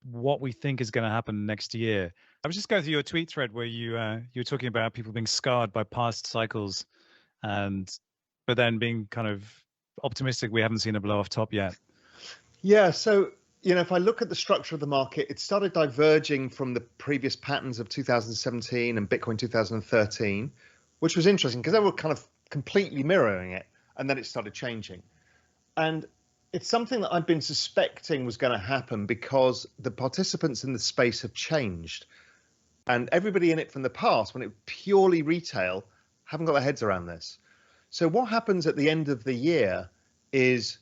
what we think is going to happen next year. I was just going through your tweet thread where you were talking about people being scarred by past cycles, but then being kind of optimistic we haven't seen a blow off top yet. Yeah, so if I look at the structure of the market, it started diverging from the previous patterns of 2017 and Bitcoin 2013, which was interesting because they were kind of completely mirroring it, and then it started changing. And it's something that I've been suspecting was going to happen because the participants in the space have changed. And everybody in it from the past, when it was purely retail, haven't got their heads around this. So what happens at the end of the year is,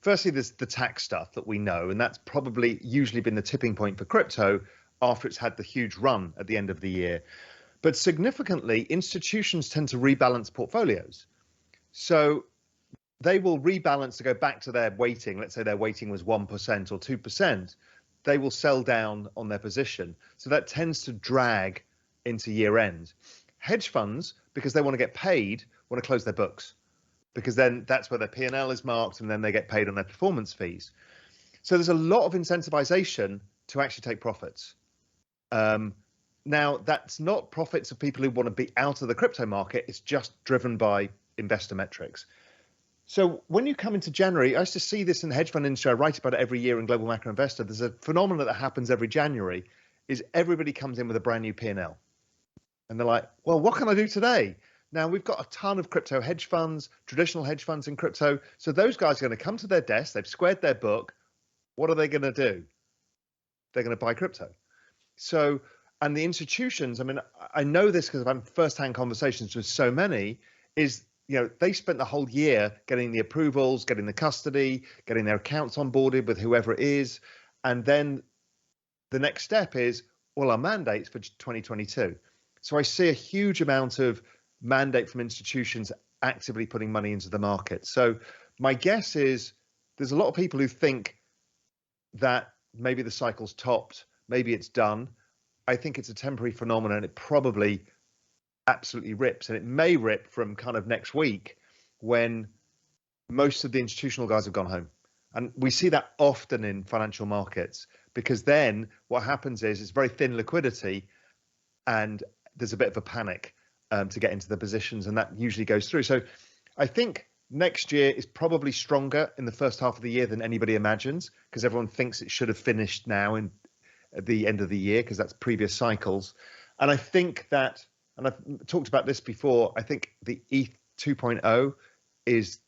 firstly, there's the tax stuff that we know, and that's probably usually been the tipping point for crypto after it's had the huge run at the end of the year. But significantly, institutions tend to rebalance portfolios. So they will rebalance to go back to their weighting. Let's say their weighting was 1% or 2%. They will sell down on their position. So that tends to drag into year end. Hedge funds, because they want to get paid, want to close their books, because then that's where their P&L is marked, and then they get paid on their performance fees. So there's a lot of incentivization to actually take profits. Now, that's not profits of people who want to be out of the crypto market. It's just driven by investor metrics. So when you come into January, I used to see this in the hedge fund industry. I write about it every year in Global Macro Investor. There's a phenomenon that happens every January, is everybody comes in with a brand new P&L. And they're like, well, what can I do today? Now, we've got a ton of crypto hedge funds, traditional hedge funds in crypto. So those guys are going to come to their desk. They've squared their book. What are they going to do? They're going to buy crypto. So, and the institutions, I mean, I know this because I've had firsthand conversations with so many, is, they spent the whole year getting the approvals, getting the custody, getting their accounts onboarded with whoever it is. And then the next step is, well, our mandates for 2022. So I see a huge amount of mandate from institutions actively putting money into the market. So my guess is there's a lot of people who think that maybe the cycle's topped, maybe it's done. I think it's a temporary phenomenon. It probably absolutely rips, and it may rip from kind of next week when most of the institutional guys have gone home. And we see that often in financial markets, because then what happens is it's very thin liquidity and there's a bit of a panic to get into the positions, and that usually goes through. So I think next year is probably stronger in the first half of the year than anybody imagines, because everyone thinks it should have finished now at the end of the year, because that's previous cycles. And I think that, and I've talked about this before, I think the ETH 2.0 is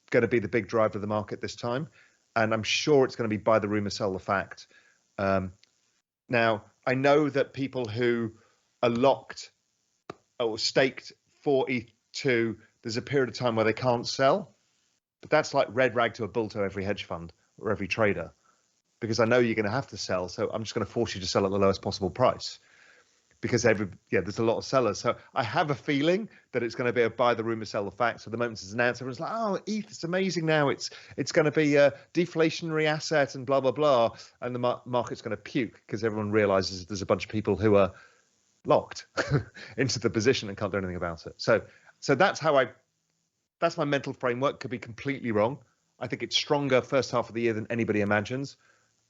going to be the big driver of the market this time. And I'm sure it's going to be buy the rumor, sell the fact. Now, I know that people who are locked or staked for ETH2, there's a period of time where they can't sell. But that's like red rag to a bull to every hedge fund or every trader, because I know you're going to have to sell. So I'm just going to force you to sell at the lowest possible price, because there's a lot of sellers. So I have a feeling that it's going to be a buy the rumor, sell the facts. So the moment it's announced, everyone's like, oh, ETH, it's amazing now. It's going to be a deflationary asset and blah, blah, blah. And the market's going to puke because everyone realizes there's a bunch of people who are locked into the position and can't do anything about it. So that's that's my mental framework. Could be completely wrong. I think it's stronger first half of the year than anybody imagines.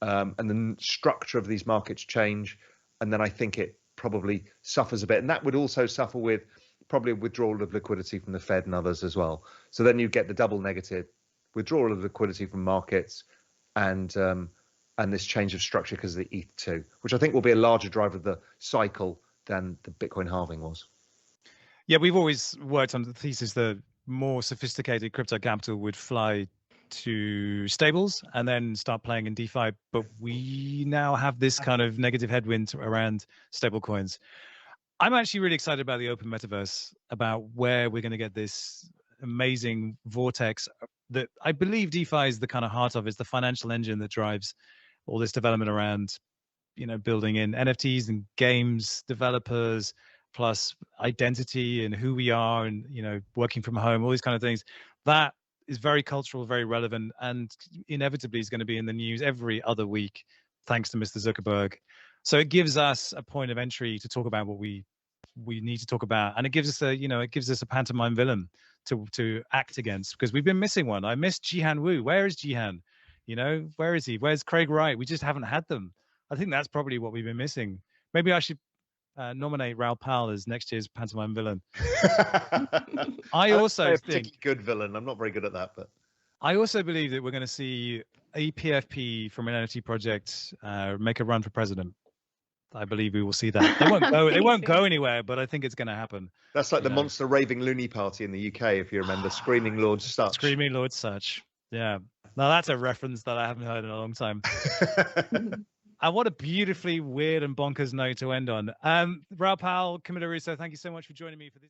And the structure of these markets change. And then I think it probably suffers a bit, and that would also suffer with probably withdrawal of liquidity from the Fed and others as well. So then you get the double negative withdrawal of liquidity from markets and this change of structure because of the ETH2, which I think will be a larger driver of the cycle than the Bitcoin halving was. Yeah, we've always worked on the thesis that more sophisticated crypto capital would fly to stables and then start playing in DeFi, but we now have this kind of negative headwind around stable coins. I'm actually really excited about the open metaverse, about where we're going to get this amazing vortex that I believe DeFi is the kind of heart of. It's the financial engine that drives all this development around, building in NFTs and games developers, plus identity and who we are, and working from home, all these kind of things. That is very cultural, very relevant, and inevitably is going to be in the news every other week, thanks to Mr. Zuckerberg. So it gives us a point of entry to talk about what we need to talk about, and it gives us a pantomime villain to act against, because we've been missing one. I miss Jihan Wu. Where is Jihan? Where is he? Where's Craig Wright? We just haven't had them. I think that's probably what we've been missing. Maybe I should nominate Raoul as next year's pantomime villain. I also a think particularly good villain. I'm not very good at that, but I also believe that we're going to see a PFP from an NFT project make a run for president. I believe we will see that. They won't go. They won't go anywhere, but I think it's going to happen. That's like the Monster Raving Loony Party in the UK, if you remember. Screaming Lord Such. Screaming Lord Such. Yeah. Now that's a reference that I haven't heard in a long time. And what a beautifully weird and bonkers note to end on. Raoul, Camilla Russo, thank you so much for joining me for this.